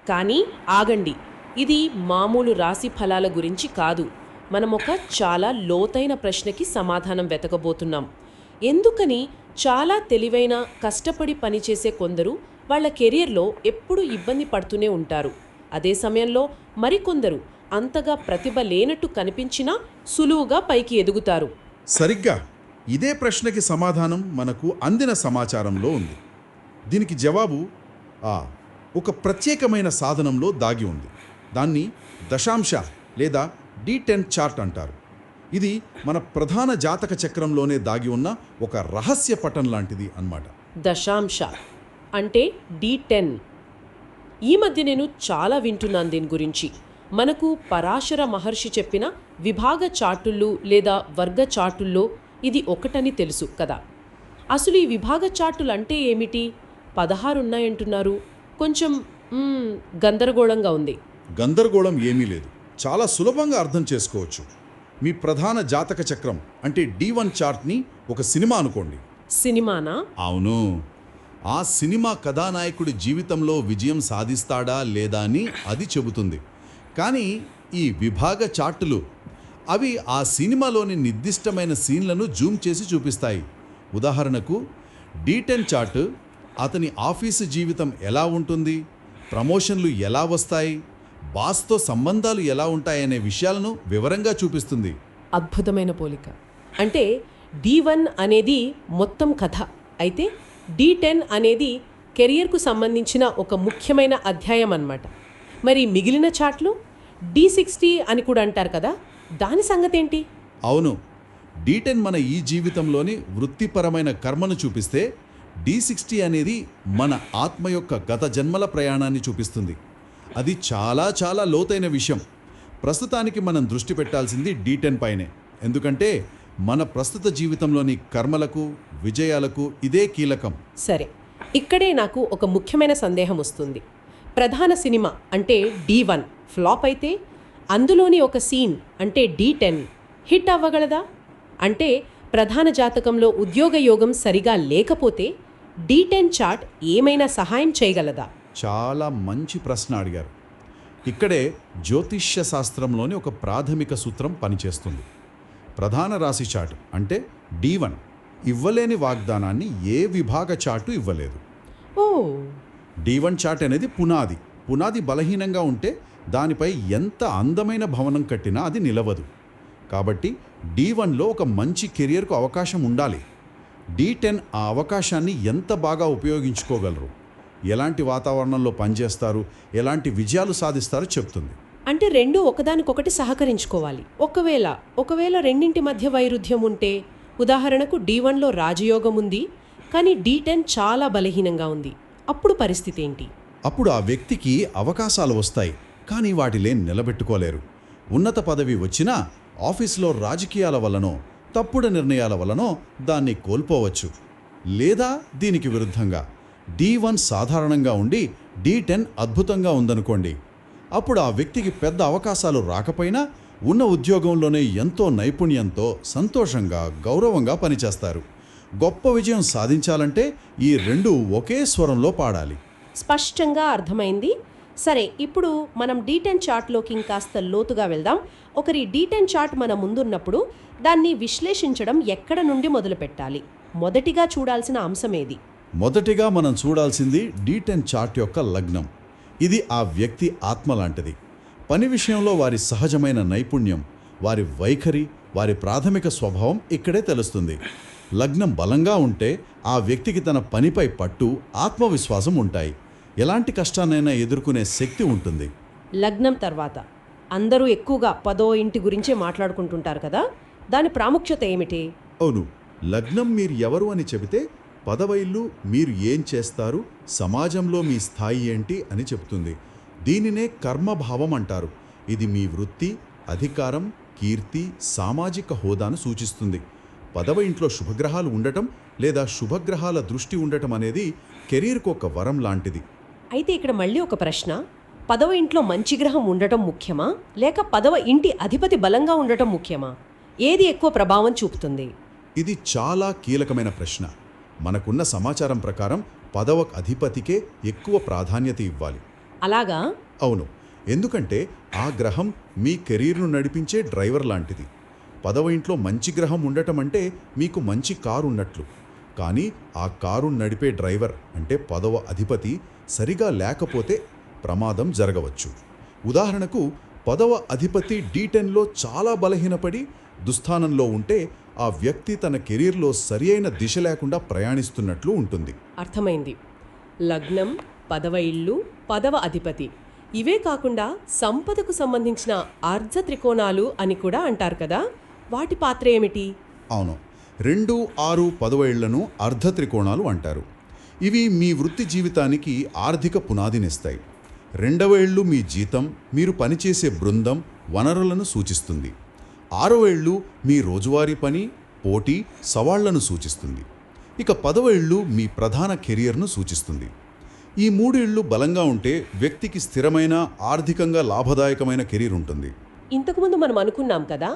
కానీ ఆగండి, ఇది మామూలు రాశి ఫలాల గురించి కాదు. మనం ఒక చాలా లోతైన ప్రశ్నకి సమాధానం వెతకబోతున్నాం. ఎందుకని చాలా తెలివైన కష్టపడి పనిచేసే కొందరు వాళ్ళ కెరియర్లో ఎప్పుడూ ఇబ్బంది పడుతూనే ఉంటారు, అదే సమయంలో మరికొందరు అంతగా ప్రతిభ లేనట్టు కనిపించినా సులువుగా పైకి ఎదుగుతారు? సరిగ్గా ఇదే ప్రశ్నకి సమాధానం మనకు అందిన సమాచారంలో ఉంది. దీనికి జవాబు ఒక ప్రత్యేకమైన సాధనంలో దాగి ఉంది. దాన్ని దశాంశ లేదా D10 చార్ట్ అంటారు. ఇది మన ప్రధాన జాతక చక్రంలోనే దాగి ఉన్న ఒక రహస్య పటం లాంటిది అన్నమాట. దశాంశ అంటే D10. ఈ మధ్య నేను చాలా వింటున్నాను దీని గురించి. మనకు పరాశర మహర్షి చెప్పిన విభాగ చార్టుళ్ళు లేదా వర్గ చార్టుల్లో ఇది ఒకటని తెలుసు కదా. అసలు ఈ విభాగ చార్టులు అంటే ఏమిటి? 16 ఉన్నాయంటున్నారు. కొంచెం గందరగోళంగా ఉంది. గందరగోళం ఏమీ లేదు, చాలా సులభంగా అర్థం చేసుకోవచ్చు. మీ ప్రధాన జాతక చక్రం అంటే D1 చార్ట్ని ఒక సినిమా అనుకోండి. సినిమానా? అవును. ఆ సినిమా కథానాయకుడి జీవితంలో విజయం సాధిస్తాడా లేదా అని అది చెబుతుంది. కానీ ఈ విభాగ చార్టులు అవి ఆ సినిమాలోని నిర్దిష్టమైన సీన్లను జూమ్ చేసి చూపిస్తాయి. ఉదాహరణకు D10 చార్ట్ అతని ఆఫీసు జీవితం ఎలా ఉంటుంది, ప్రమోషన్లు ఎలా వస్తాయి, బాస్తో సంబంధాలు ఎలా ఉంటాయనే విషయాలను వివరంగా చూపిస్తుంది. అద్భుతమైన పోలిక. అంటే D1 అనేది మొత్తం కథ అయితే D10 అనేది కెరియర్కు సంబంధించిన ఒక ముఖ్యమైన అధ్యాయం అన్నమాట. మరి మిగిలిన చార్ట్లు D60 అని కూడా అంటారు కదా, దాని సంగతి ఏంటి? అవును, D10 మన ఈ జీవితంలోని వృత్తిపరమైన కర్మను చూపిస్తే D60 అనేది మన ఆత్మ యొక్క గత జన్మల ప్రయాణాన్ని చూపిస్తుంది. అది చాలా చాలా లోతైన విషయం. ప్రస్తుతానికి మనం దృష్టి పెట్టాల్సింది D10 పైనే, ఎందుకంటే మన ప్రస్తుత జీవితంలోని కర్మలకు విజయాలకు ఇదే కీలకం. సరే, ఇక్కడే నాకు ఒక ముఖ్యమైన సందేహం వస్తుంది. ప్రధాన సినిమా అంటే D1 ఫ్లాప్ అయితే అందులోని ఒక సీన్ అంటే D10 హిట్ అవ్వగలదా? అంటే ప్రధాన జాతకంలో ఉద్యోగ యోగం సరిగా లేకపోతే D10 చార్ట్ ఏమైనా సహాయం చేయగలదా? చాలా మంచి ప్రశ్న అడిగారు. ఇక్కడే జ్యోతిష్య శాస్త్రంలోని ఒక ప్రాథమిక సూత్రం పనిచేస్తుంది. ప్రధాన రాశి చార్ట్ అంటే D1 ఇవ్వలేని వాగ్దానాన్ని ఏ విభాగ చార్టు ఇవ్వలేదు. ఓ, D1 చార్ట్ అనేది పునాది బలహీనంగా ఉంటే దానిపై ఎంత అందమైన భవనం కట్టినా అది నిలవదు. కాబట్టి D1లో ఒక మంచి కెరియర్కు అవకాశం ఉండాలి. D10 ఆ అవకాశాన్ని ఎంత బాగా ఉపయోగించుకోగలరు, ఎలాంటి వాతావరణంలో పనిచేస్తారు, ఎలాంటి విజయాలు సాధిస్తారో చెప్తుంది. అంటే రెండు ఒకదానికొకటి సహకరించుకోవాలి. ఒకవేళ రెండింటి మధ్య వైరుధ్యం ఉంటే, ఉదాహరణకు D1లో రాజయోగం ఉంది కానీ D10 చాలా బలహీనంగా ఉంది, అప్పుడు పరిస్థితి ఏంటి? అప్పుడు ఆ వ్యక్తికి అవకాశాలు వస్తాయి కానీ వాటిలే నిలబెట్టుకోలేరు. ఉన్నత పదవి వచ్చినా ఆఫీసులో రాజకీయాల వల్లనో తప్పుడు నిర్ణయాల వల్లనో దాన్ని కోల్పోవచ్చు. లేదా దీనికి విరుద్ధంగా D1 సాధారణంగా ఉండి D10 అద్భుతంగా ఉందనుకోండి, అప్పుడు ఆ వ్యక్తికి పెద్ద అవకాశాలు రాకపోయినా ఉన్న ఉద్యోగంలోనే ఎంతో నైపుణ్యంతో సంతోషంగా గౌరవంగా పనిచేస్తారు. గొప్ప విజయం సాధించాలంటే ఈ రెండు ఒకే స్వరంలో పాడాలి. స్పష్టంగా అర్థమైంది. సరే, ఇప్పుడు మనం D10 చార్ట్లోకి ఇంకాస్త లోతుగా వెళ్దాం. ఒకరి D10 చార్ట్ మన ముందున్నప్పుడు దాన్ని విశ్లేషించడం ఎక్కడ నుండి మొదలు పెట్టాలి? మొదటిగా చూడాల్సిన అంశం ఏది? మొదటిగా మనం చూడాల్సింది D10 చార్ట్ యొక్క లగ్నం. ఇది ఆ వ్యక్తి ఆత్మ లాంటిది. పని విషయంలో వారి సహజమైన నైపుణ్యం, వారి వైఖరి, వారి ప్రాథమిక స్వభావం ఇక్కడే తెలుస్తుంది. లగ్నం బలంగా ఉంటే ఆ వ్యక్తికి తన పనిపై పట్టు, ఆత్మవిశ్వాసం ఉంటాయి. ఎలాంటి కష్టాన్నైనా ఎదుర్కొనే శక్తి ఉంటుంది. లగ్నం తర్వాత అందరూ ఎక్కువగా 10వ ఇంటి గురించే మాట్లాడుకుంటుంటారు కదా, దాని ప్రాముఖ్యత ఏమిటి? అవును, లగ్నం మీరు ఎవరు అని చెబితే 10వ ఇల్లు మీరు ఏం చేస్తారు, సమాజంలో మీ స్థాయి ఏంటి అని చెబుతుంది. దీనినే కర్మభావం అంటారు. ఇది మీ వృత్తి, అధికారం, కీర్తి, సామాజిక హోదాను సూచిస్తుంది. 10వ ఇంట్లో శుభగ్రహాలు ఉండటం లేదా శుభగ్రహాల దృష్టి ఉండటం అనేది కెరీర్కు ఒక వరం లాంటిది. అయితే ఇక్కడ మళ్ళీ ఒక ప్రశ్న. 10వ ఇంట్లో మంచి గ్రహం ఉండటం ముఖ్యమా, లేక 10వ ఇంటి అధిపతి బలంగా ఉండటం ముఖ్యమా? ఏది ఎక్కువ ప్రభావం చూపుతుంది? ఇది చాలా కీలకమైన ప్రశ్న. మనకున్న సమాచారం ప్రకారం 10వ అధిపతికే ఎక్కువ ప్రాధాన్యత ఇవ్వాలి. అలాగా? అవును, ఎందుకంటే ఆ గ్రహం మీ కెరీర్ను నడిపించే డ్రైవర్ లాంటిది. 10వ ఇంట్లో మంచి గ్రహం ఉండటం అంటే మీకు మంచి కారు ఉన్నట్లు. కానీ ఆ కారు నడిపే డ్రైవర్ అంటే 10వ అధిపతి సరిగా లేకపోతే ప్రమాదం జరగవచ్చు. ఉదాహరణకు 10వ అధిపతి D10లో చాలా బలహీనపడి దుస్థానంలో ఉంటే ఆ వ్యక్తి తన కెరీర్లో సరి అయిన దిశ లేకుండా ప్రయాణిస్తున్నట్లు ఉంటుంది. అర్థమైంది. లగ్నం, 10వ ఇల్లు, 10వ అధిపతి, ఇవే కాకుండా సంపదకు సంబంధించిన అర్ధ త్రికోణాలు అని కూడా అంటారు కదా, వాటి పాత్ర ఏమిటి? అవును, 2, 6, 10వ ఇళ్లను అర్ధ త్రికోణాలు అంటారు. ఇవి మీ వృత్తి జీవితానికి ఆర్థిక పునాదినిస్తాయి. 2వ ఇల్లు మీ జీతం, మీరు పనిచేసే బృందం, వనరులను సూచిస్తుంది. 6వ ఇల్లు మీ రోజువారీ పని, పోటీ, సవాళ్లను సూచిస్తుంది. ఇక 10వ ఇల్లు మీ ప్రధాన కెరియర్ను సూచిస్తుంది. ఈ 3 ఇళ్ళు బలంగా ఉంటే వ్యక్తికి స్థిరమైన, ఆర్థికంగా లాభదాయకమైన కెరీర్ ఉంటుంది. ఇంతకుముందు మనం అనుకున్నాం కదా,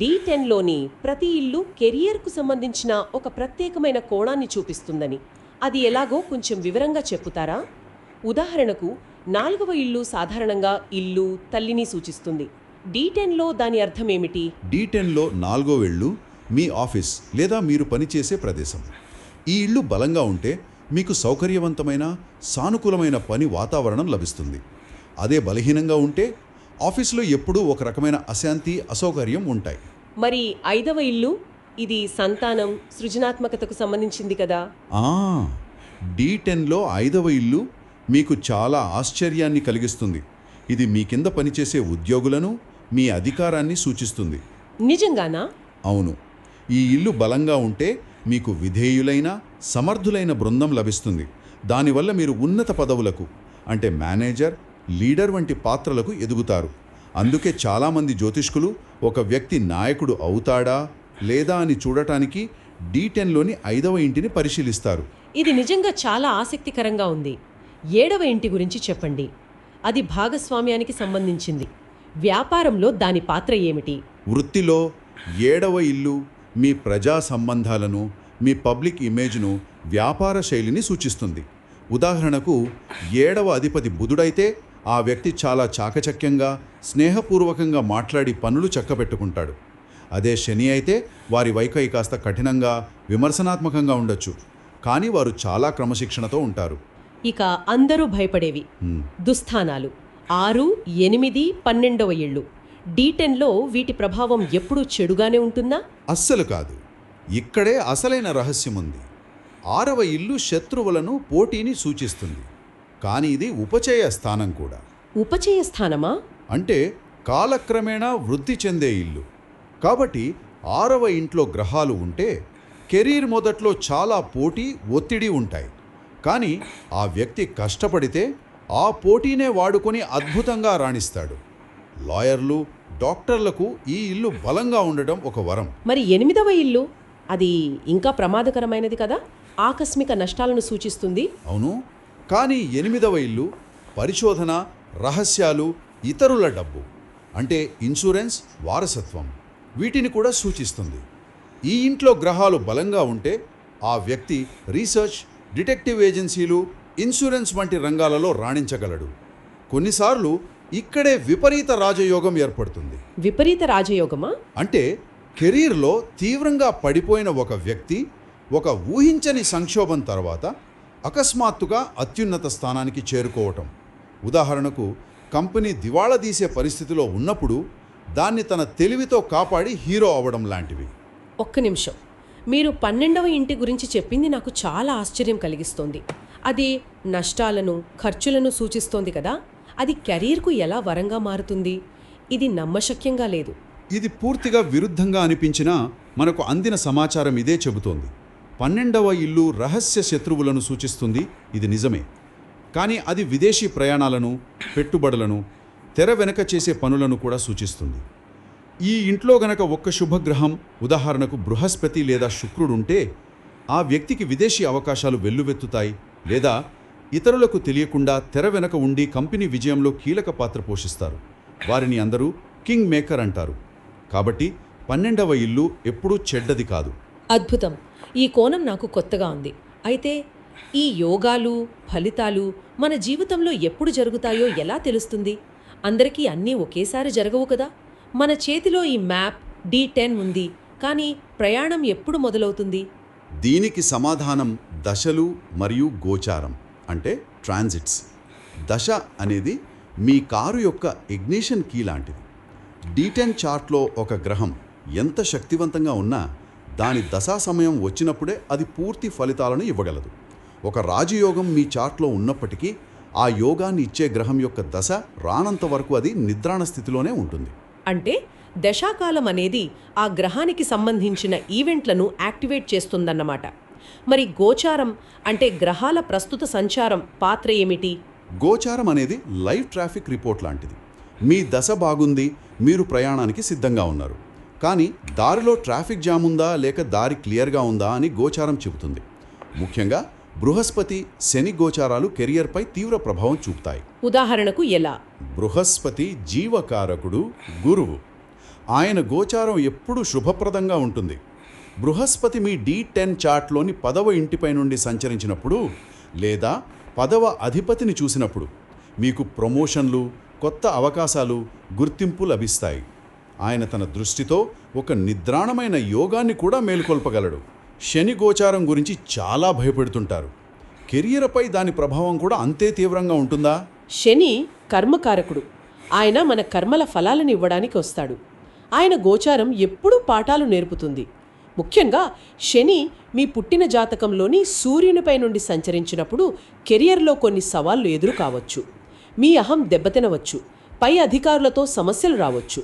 D10లోని ప్రతి ఇల్లు కెరియర్కు సంబంధించిన ఒక ప్రత్యేకమైన కోణాన్ని చూపిస్తుందని. అది ఎలాగో కొంచెం వివరంగా చెప్పుతారా? ఉదాహరణకు 4వ ఇల్లు సాధారణంగా ఇల్లు, తల్లిని సూచిస్తుంది. D10లో దాని అర్థం ఏమిటి? D10లో 4వ ఇళ్ళు మీ ఆఫీస్ లేదా మీరు పనిచేసే ప్రదేశం. ఈ ఇళ్ళు బలంగా ఉంటే మీకు సౌకర్యవంతమైన, సానుకూలమైన పని వాతావరణం లభిస్తుంది. అదే బలహీనంగా ఉంటే ఆఫీసులో ఎప్పుడూ ఒక రకమైన అశాంతి, అసౌకర్యం ఉంటాయి. మరి 5వ ఇల్లు, ఇది సంతానం, సృజనాత్మకతకు సంబంధించింది కదా? D10లో 5వ ఇల్లు మీకు చాలా ఆశ్చర్యాన్ని కలిగిస్తుంది. ఇది మీ కింద పనిచేసే ఉద్యోగులను, మీ అధికారాన్ని సూచిస్తుంది. నిజంగానా? అవును, ఈ ఇల్లు బలంగా ఉంటే మీకు విధేయులైన, సమర్థులైన బృందం లభిస్తుంది. దానివల్ల మీరు ఉన్నత పదవులకు అంటే మేనేజర్, లీడర్ వంటి పాత్రలకు ఎదుగుతారు. అందుకే చాలామంది జ్యోతిష్కులు ఒక వ్యక్తి నాయకుడు అవుతాడా లేదా అని చూడటానికి D10లోని 5వ ఇంటిని పరిశీలిస్తారు. ఇది నిజంగా చాలా ఆసక్తికరంగా ఉంది. 7వ ఇంటి గురించి చెప్పండి. అది భాగస్వామ్యానికి సంబంధించింది. వ్యాపారంలో దాని పాత్ర ఏమిటి? వృత్తిలో 7వ ఇల్లు మీ ప్రజా సంబంధాలను, మీ పబ్లిక్ ఇమేజ్ను, వ్యాపార శైలిని సూచిస్తుంది. ఉదాహరణకు 7వ అధిపతి బుధుడైతే ఆ వ్యక్తి చాలా చాకచక్యంగా, స్నేహపూర్వకంగా మాట్లాడి పనులు చక్కబెట్టుకుంటాడు. అదే శని అయితే వారి వైఖరి కాస్త కఠినంగా, విమర్శనాత్మకంగా ఉండొచ్చు. కానీ వారు చాలా క్రమశిక్షణతో ఉంటారు. ఇక అందరూ భయపడేవి దుస్థానాలు 6, 8, 12వ ఇళ్ళు. D10లో వీటి ప్రభావం ఎప్పుడూ చెడుగానే ఉంటుందా? అస్సలు కాదు. ఇక్కడే అసలైన రహస్యం ఉంది. 6వ ఇల్లు శత్రువులను, పోటీని సూచిస్తుంది. కానీ ఇది ఉపచయ స్థానం కూడా. ఉపచయ స్థానమా? అంటే కాలక్రమేణా వృద్ధి చెందే ఇల్లు. కాబట్టి 6వ ఇంట్లో గ్రహాలు ఉంటే కెరీర్ మొదట్లో చాలా పోటీ, ఒత్తిడి ఉంటాయి. కానీ ఆ వ్యక్తి కష్టపడితే ఆ పోటీనే వాడుకొని అద్భుతంగా రాణిస్తాడు. లాయర్లు, డాక్టర్లకు ఈ ఇల్లు బలంగా ఉండడం ఒక వరం. మరి 8వ ఇల్లు, అది ఇంకా ప్రమాదకరమైనది కదా? ఆకస్మిక నష్టాలను సూచిస్తుంది. అవును, కానీ 8వ ఇల్లు పరిశోధన, రహస్యాలు, ఇతరుల డబ్బు అంటే ఇన్సూరెన్స్, వారసత్వం, వీటిని కూడా సూచిస్తుంది. ఈ ఇంట్లో గ్రహాలు బలంగా ఉంటే ఆ వ్యక్తి రీసెర్చ్, డిటెక్టివ్ ఏజెన్సీలు, ఇన్సూరెన్స్ వంటి రంగాలలో రాణించగలడు. కొన్నిసార్లు ఇక్కడే విపరీత రాజయోగం ఏర్పడుతుంది. విపరీత రాజయోగమా? అంటే కెరీర్లో తీవ్రంగా పడిపోయిన ఒక వ్యక్తి ఒక ఊహించని సంక్షోభం తర్వాత అకస్మాత్తుగా అత్యున్నత స్థానానికి చేరుకోవటం. ఉదాహరణకు కంపెనీ దివాళా తీసే పరిస్థితిలో ఉన్నప్పుడు దాన్ని తన తెలివితో కాపాడి హీరో అవ్వడం లాంటివి. ఒక్క నిమిషం, మీరు 12వ ఇంటి గురించి చెప్పింది నాకు చాలా ఆశ్చర్యం కలిగిస్తోంది. అది నష్టాలను, ఖర్చులను సూచిస్తోంది కదా? అది కెరీర్కు ఎలా వరంగా మారుతుంది? ఇది నమ్మశక్యంగా లేదు. ఇది పూర్తిగా విరుద్ధంగా అనిపించినా మనకు అందిన సమాచారం ఇదే చెబుతోంది. 12వ ఇల్లు రహస్య శత్రువులను సూచిస్తుంది, ఇది నిజమే. కానీ అది విదేశీ ప్రయాణాలను, పెట్టుబడులను, తెర వెనక చేసే పనులను కూడా సూచిస్తుంది. ఈ ఇంట్లో గనక ఒక్క శుభగ్రహం, ఉదాహరణకు బృహస్పతి లేదా శుక్రుడుంటే ఆ వ్యక్తికి విదేశీ అవకాశాలు వెల్లువెత్తుతాయి, లేదా ఇతరులకు తెలియకుండా తెర వెనక ఉండి కంపెనీ విజయంలో కీలక పాత్ర పోషిస్తారు. వారిని అందరూ కింగ్ మేకర్ అంటారు. కాబట్టి 12వ ఇల్లు ఎప్పుడూ చెడ్డది కాదు. అద్భుతం. ఈ కోణం నాకు కొత్తగా ఉంది. అయితే ఈ యోగాలు ఫలితాలు మన జీవితంలో ఎప్పుడు జరుగుతాయో ఎలా తెలుస్తుంది? అందరికీ అన్నీ ఒకేసారి జరగవు కదా. మన చేతిలో ఈ మ్యాప్ D10 ఉంది, కానీ ప్రయాణం ఎప్పుడు మొదలవుతుంది? దీనికి సమాధానం దశలు మరియు గోచారం అంటే ట్రాన్సిట్స్. దశ అనేది మీ కారు యొక్క ఇగ్నిషన్ కీ లాంటిది. D10 చార్ట్లో ఒక గ్రహం ఎంత శక్తివంతంగా ఉన్నా దాని దశా సమయం వచ్చినప్పుడే అది పూర్తి ఫలితాలను ఇవ్వగలదు. ఒక రాజయోగం మీ చార్ట్లో ఉన్నప్పటికీ ఆ యోగాన్ని ఇచ్చే గ్రహం యొక్క దశ రానంత వరకు అది నిద్రాణ స్థితిలోనే ఉంటుంది. అంటే దశాకాలం అనేది ఆ గ్రహానికి సంబంధించిన ఈవెంట్లను యాక్టివేట్ చేస్తుందన్నమాట. మరి గోచారం అంటే గ్రహాల ప్రస్తుత సంచారం పాత్ర ఏమిటి? గోచారం అనేది లైవ్ ట్రాఫిక్ రిపోర్ట్ లాంటిది. మీ దశ బాగుంది, మీరు ప్రయాణానికి సిద్ధంగా ఉన్నారు, కానీ దారిలో ట్రాఫిక్ జామ్ ఉందా లేక దారి క్లియర్గా ఉందా అని గోచారం చెబుతుంది. ముఖ్యంగా బృహస్పతి, శని గోచారాలు కెరియర్పై తీవ్ర ప్రభావం చూపుతాయి. ఉదాహరణకు ఎలా? బృహస్పతి జీవకారకుడు, గురువు. ఆయన గోచారం ఎప్పుడూ శుభప్రదంగా ఉంటుంది. బృహస్పతి మీ D10 చార్ట్లోని 10వ ఇంటిపై నుండి సంచరించినప్పుడు లేదా 10వ అధిపతిని చూసినప్పుడు మీకు ప్రమోషన్లు, కొత్త అవకాశాలు, గుర్తింపు లభిస్తాయి. ఆయన తన దృష్టితో ఒక నిద్రాణమైన యోగాన్ని కూడా మేల్కొల్పగలడు. శని గోచారం గురించి చాలా భయపెడుతుంటారు. కెరియర్పై దాని ప్రభావం కూడా అంతే తీవ్రంగా ఉంటుందా? శని కర్మకారకుడు. ఆయన మన కర్మల ఫలాలను ఇవ్వడానికి వస్తాడు. ఆయన గోచారం ఎప్పుడూ పాఠాలు నేర్పుతుంది. ముఖ్యంగా శని మీ పుట్టిన జాతకంలోని సూర్యునిపై నుండి సంచరించినప్పుడు కెరియర్లో కొన్ని సవాళ్లు ఎదురు కావచ్చు. మీ అహం దెబ్బతినవచ్చు, పై అధికారులతో సమస్యలు రావచ్చు.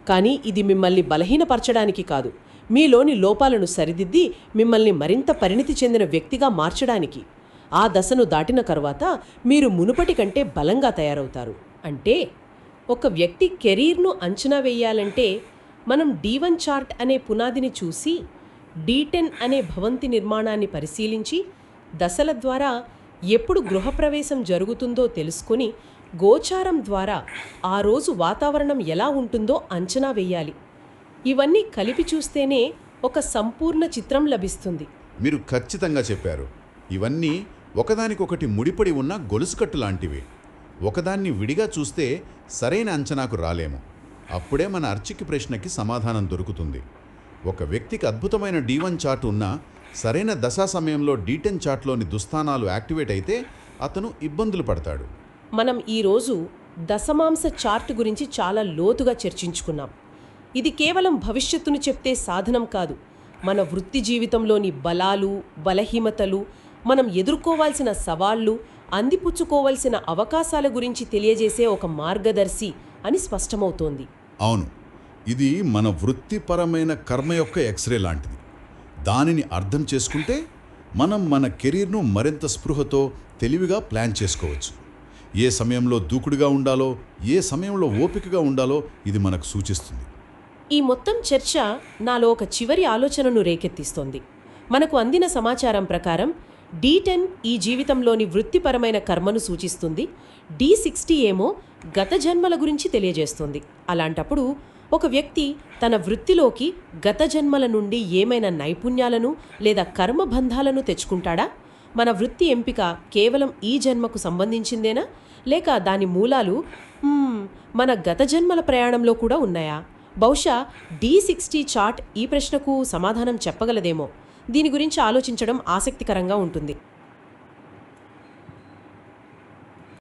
కానీ ఇది మిమ్మల్ని బలహీనపరచడానికి కాదు, మీలోని లోపాలను సరిదిద్ది మిమ్మల్ని మరింత పరిణితి చెందిన వ్యక్తిగా మార్చడానికి. ఆ దశను దాటిన తర్వాత మీరు మునుపటి కంటే బలంగా తయారవుతారు. అంటే ఒక వ్యక్తి కెరీర్ను అంచనా వేయాలంటే మనం D1 చార్ట్ అనే పునాదిని చూసి D10 అనే భవంతి నిర్మాణాన్ని పరిశీలించి దశల ద్వారా ఎప్పుడు గృహప్రవేశం జరుగుతుందో తెలుసుకొని గోచారం ద్వారా ఆ రోజు వాతావరణం ఎలా ఉంటుందో అంచనా వేయాలి. ఇవన్నీ కలిపి చూస్తేనే ఒక సంపూర్ణ చిత్రం లభిస్తుంది. మీరు ఖచ్చితంగా చెప్పారు. ఇవన్నీ ఒకదానికొకటి ముడిపడి ఉన్న గొలుసుకట్టు లాంటివి. ఒకదాన్ని విడిగా చూస్తే సరైన అంచనాకు రాలేము. అప్పుడే మన అర్చికి ప్రశ్నకి సమాధానం దొరుకుతుంది. ఒక వ్యక్తికి అద్భుతమైన D1 చార్ట్ ఉన్నా సరైన దశా సమయంలో D10 చార్ట్లోని దుస్థానాలు యాక్టివేట్ అయితే అతను ఇబ్బందులు పడతాడు. మనం ఈరోజు దశమాంశ చార్ట్ గురించి చాలా లోతుగా చర్చించుకున్నాం. ఇది కేవలం భవిష్యత్తును చెప్తే సాధనం కాదు, మన వృత్తి జీవితంలోని బలాలు, బలహీనతలు, మనం ఎదుర్కోవాల్సిన సవాళ్లు, అందిపుచ్చుకోవాల్సిన అవకాశాల గురించి తెలియజేసే ఒక మార్గదర్శి అని స్పష్టమవుతోంది. అవును, ఇది మన వృత్తిపరమైన కర్మ యొక్క ఎక్స్రే లాంటిది. దానిని అర్థం చేసుకుంటే మనం మన కెరీర్ను మరింత స్పృహతో తెలివిగా ప్లాన్ చేసుకోవచ్చు. ఏ సమయంలో దూకుడుగా ఉండాలో, ఏ సమయంలో ఓపికగా ఉండాలో ఇది మనకు సూచిస్తుంది. ఈ మొత్తం చర్చ నాలో ఒక చివరి ఆలోచనను రేకెత్తిస్తోంది. మనకు అందిన సమాచారం ప్రకారం D10 ఈ జీవితంలోని వృత్తిపరమైన కర్మను సూచిస్తుంది. D60 ఏమో గత జన్మల గురించి తెలియజేస్తుంది. అలాంటప్పుడు ఒక వ్యక్తి తన వృత్తిలోకి గత జన్మల నుండి ఏమైనా నైపుణ్యాలను లేదా కర్మబంధాలను తెచ్చుకుంటాడా? మన వృత్తి ఎంపిక కేవలం ఈ జన్మకు సంబంధించిందేనా, లేక దాని మూలాలు మన గత జన్మల ప్రయాణంలో కూడా ఉన్నాయా? బహుశా D60 చార్ట్ ఈ ప్రశ్నకు సమాధానం చెప్పగలదేమో. దీని గురించి ఆలోచించడం ఆసక్తికరంగా ఉంటుంది.